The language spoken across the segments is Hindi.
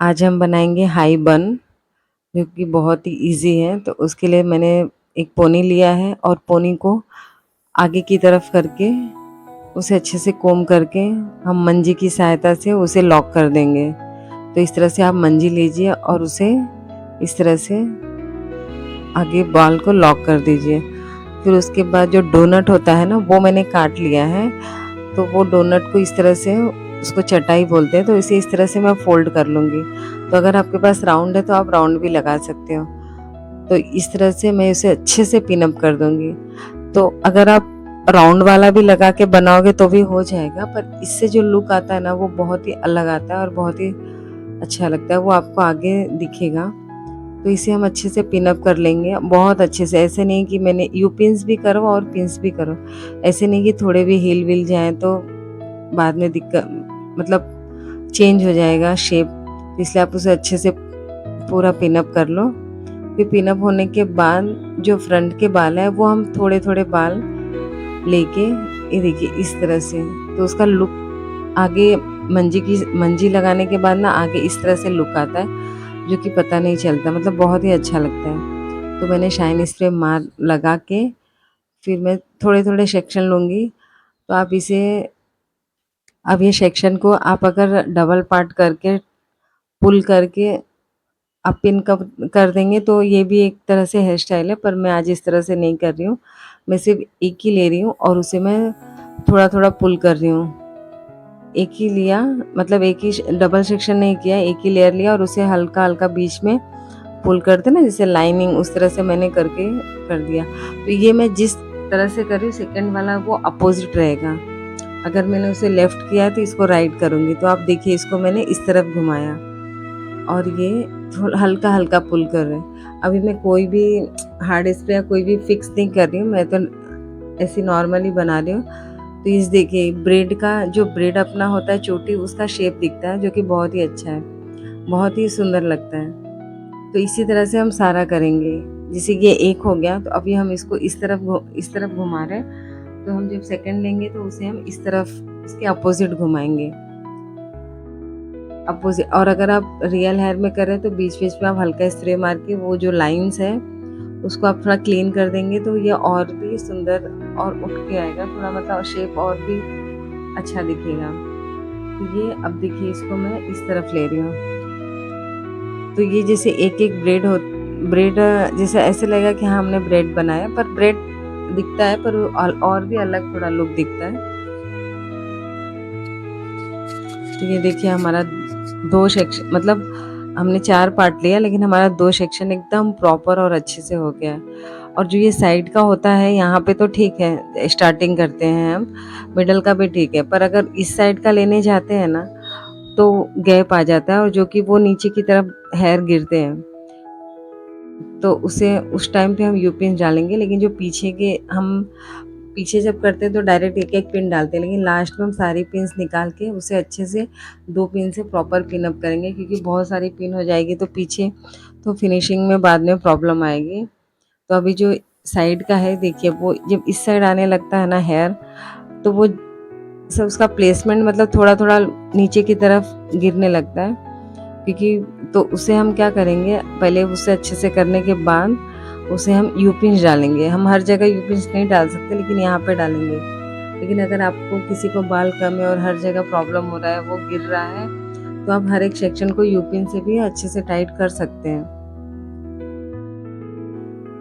आज हम बनाएंगे हाई बन, जो कि बहुत ही इजी है। तो उसके लिए मैंने एक पोनी लिया है और पोनी को आगे की तरफ करके उसे अच्छे से कोम करके हम मंजी की सहायता से उसे लॉक कर देंगे। तो इस तरह से आप मंजी लीजिए और उसे इस तरह से आगे बाल को लॉक कर दीजिए। फिर उसके बाद जो डोनट होता है ना, वो मैंने काट लिया है। तो वो डोनट को इस तरह से, उसको चटाई बोलते हैं, तो इसे इस तरह से मैं फोल्ड कर लूँगी। तो अगर आपके पास राउंड है तो आप राउंड भी लगा सकते हो। तो इस तरह से मैं इसे अच्छे से पिन अप कर दूँगी। तो अगर आप राउंड वाला भी लगा के बनाओगे तो भी हो जाएगा, पर इससे जो लुक आता है ना, वो बहुत ही अलग आता है और बहुत ही अच्छा लगता है, वो आपको आगे दिखेगा। तो इसे हम अच्छे से पिन अप कर लेंगे, बहुत अच्छे से। ऐसे नहीं कि मैंने यू पिन्स भी करो और पिन्स भी करो, ऐसे नहीं कि थोड़े भी हिल विल जाए तो बाद में दिक्कत, मतलब चेंज हो जाएगा शेप। इसलिए आप उसे अच्छे से पूरा पिन अप कर लो। फिर पिन अप होने के बाद जो फ्रंट के बाल है वो हम थोड़े थोड़े बाल लेके, ये देखिए इस तरह से, तो उसका लुक आगे मंजी लगाने के बाद ना आगे इस तरह से लुक आता है, जो कि पता नहीं चलता, मतलब बहुत ही अच्छा लगता है। तो मैंने शाइन स्प्रे मार लगा के फिर मैं थोड़े थोड़े सेक्शन लूँगी। तो आप इसे, अब ये सेक्शन को आप अगर डबल पार्ट करके पुल करके आप पिन कर देंगे तो ये भी एक तरह से हेयर स्टाइल है, पर मैं आज इस तरह से नहीं कर रही हूँ। मैं सिर्फ एक ही ले रही हूँ और उसे मैं थोड़ा थोड़ा पुल कर रही हूँ। एक ही लिया, मतलब एक ही डबल सेक्शन नहीं किया, एक ही लेयर लिया और उसे हल्का हल्का बीच में पुल करते ना जैसे लाइनिंग, उस तरह से मैंने करके कर दिया। तो ये मैं जिस तरह से कर रही हूँ, सेकेंड वाला वो अपोजिट रहेगा। अगर मैंने उसे लेफ्ट किया तो इसको राइट करूँगी। तो आप देखिए, इसको मैंने इस तरफ घुमाया और ये हल्का हल्का पुल कर रहे हैं। अभी मैं कोई भी हार्ड स्प्रे या कोई भी फिक्स नहीं कर रही हूँ, मैं तो ऐसी नॉर्मली बना रही हूँ। तो इस देखिए ब्रेड का, जो ब्रेड अपना होता है चोटी, उसका शेप दिखता है, जो कि बहुत ही अच्छा है, बहुत ही सुंदर लगता है। तो इसी तरह से हम सारा करेंगे। जैसे ये एक हो गया, तो अभी हम इसको इस तरफ घुमा रहे हैं। तो हम जब सेकंड लेंगे तो उसे हम इस तरफ, इसके अपोजिट घुमाएंगे, अपोजिट। और अगर आप रियल हेयर में करें तो बीच बीच में आप हल्का स्प्रे मार के वो जो लाइंस है उसको आप थोड़ा क्लीन कर देंगे, तो ये और भी सुंदर और उठ के आएगा थोड़ा, मतलब शेप और भी अच्छा दिखेगा। तो ये अब देखिए, इसको मैं इस तरफ ले रही हूँ। तो ये जैसे एक एक ब्रेड जैसे ऐसे लगेगा कि हाँ हमने ब्रेड बनाया, पर ब्रेड दिखता है, पर और भी अलग थोड़ा लुक दिखता है। तो ये देखिए हमारा दो सेक्शन, मतलब हमने 4 पार्ट लिया, लेकिन हमारा 2 सेक्शन एकदम प्रॉपर और अच्छे से हो गया है। और जो ये साइड का होता है यहाँ पे तो ठीक है, स्टार्टिंग करते हैं हम, मिडल का भी ठीक है, पर अगर इस साइड का लेने जाते हैं ना तो गैप आ जाता है और जो कि वो नीचे की तरफ हेयर गिरते हैं। तो उसे उस टाइम पे हम यू पिन्स डालेंगे, लेकिन जो पीछे के हम पीछे जब करते हैं तो डायरेक्ट एक एक पिन डालते हैं, लेकिन लास्ट में हम सारी पिन्स निकाल के उसे अच्छे से 2 पिन से प्रॉपर पिन अप करेंगे, क्योंकि बहुत सारी पिन हो जाएगी तो पीछे तो फिनिशिंग में बाद में प्रॉब्लम आएगी। तो अभी जो साइड का है देखिए, वो जब इस साइड आने लगता है ना हेयर, तो वो सब उसका प्लेसमेंट मतलब थोड़ा थोड़ा नीचे की तरफ गिरने लगता है, क्योंकि तो उसे हम क्या करेंगे, पहले उसे अच्छे से करने के बाद उसे हम यू पिन्स डालेंगे। हम हर जगह यू पिन्स नहीं डाल सकते, लेकिन यहाँ पे डालेंगे। लेकिन अगर आपको किसी को बाल कम है और हर जगह प्रॉब्लम हो रहा है, वो गिर रहा है, तो आप हर एक सेक्शन को यू पिन से भी अच्छे से टाइट कर सकते हैं।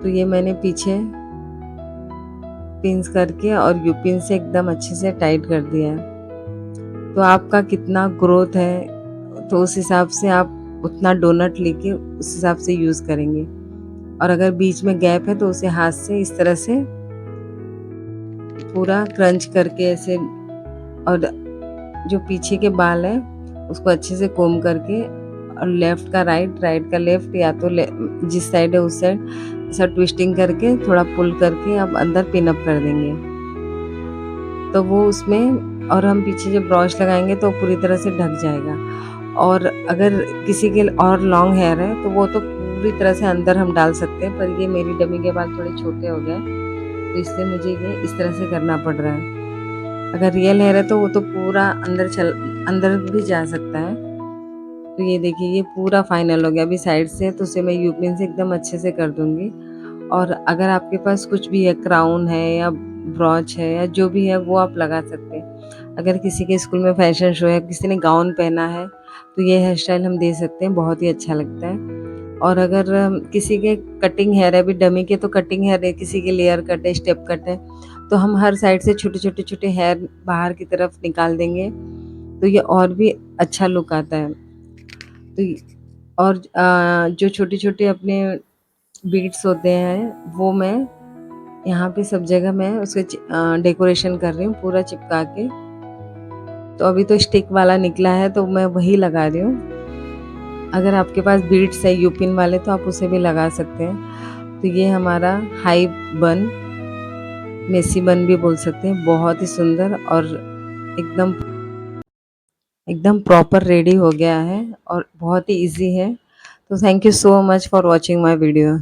तो ये मैंने पीछे पिन्स करके और यू पिन से एकदम अच्छे से टाइट कर दिया है। तो आपका कितना ग्रोथ है तो उस हिसाब से आप उतना डोनट लेके उस हिसाब से यूज़ करेंगे। और अगर बीच में गैप है तो उसे हाथ से इस तरह से पूरा क्रंच करके ऐसे, और जो पीछे के बाल है उसको अच्छे से कोम करके, और लेफ्ट का राइट, राइट का लेफ्ट, या तो जिस साइड है उस साइड ऐसा ट्विस्टिंग करके थोड़ा पुल करके आप अंदर पिन अप कर देंगे। तो वो उसमें, और हम पीछे जब ब्रश लगाएंगे तो पूरी तरह से ढक जाएगा। और अगर किसी के और लॉन्ग हेयर है तो वो तो पूरी तरह से अंदर हम डाल सकते हैं, पर ये मेरी डमी के बाल थोड़े छोटे हो गए तो इसलिए मुझे ये इस तरह से करना पड़ रहा है। अगर रियल हेयर है तो वो तो पूरा अंदर भी जा सकता है। तो ये देखिए ये पूरा फाइनल हो गया। अभी साइड से तो उसे मैं यू पिन से एकदम अच्छे से कर दूँगी। और अगर आपके पास कुछ भी है, क्राउन है या ब्रॉच है या जो भी है, वो आप लगा सकते हैं। अगर किसी के स्कूल में फैशन शो है, किसी ने गाउन पहना है, तो ये हेयर स्टाइल हम दे सकते हैं, बहुत ही अच्छा लगता है। और अगर किसी के कटिंग हेयर है, अभी डमी के तो कटिंग हेयर है, किसी के लेयर कट है, स्टेप कट है, तो हम हर साइड से छोटे-छोटे हेयर बाहर की तरफ निकाल देंगे, तो ये और भी अच्छा लुक आता है। तो और जो छोटे-छोटे अपने बीड्स होते हैं, वो मैं यहाँ पे सब जगह मैं उसके डेकोरेशन कर रही हूँ पूरा चिपका के। तो अभी तो स्टिक वाला निकला है, तो मैं वही लगा रही हूँ। अगर आपके पास बीड्स है यू पिन वाले, तो आप उसे भी लगा सकते हैं। तो ये हमारा हाई बन, मेसी बन भी बोल सकते हैं, बहुत ही सुंदर और एकदम एकदम प्रॉपर रेडी हो गया है और बहुत ही ईज़ी है। तो thank you so much for watching my video.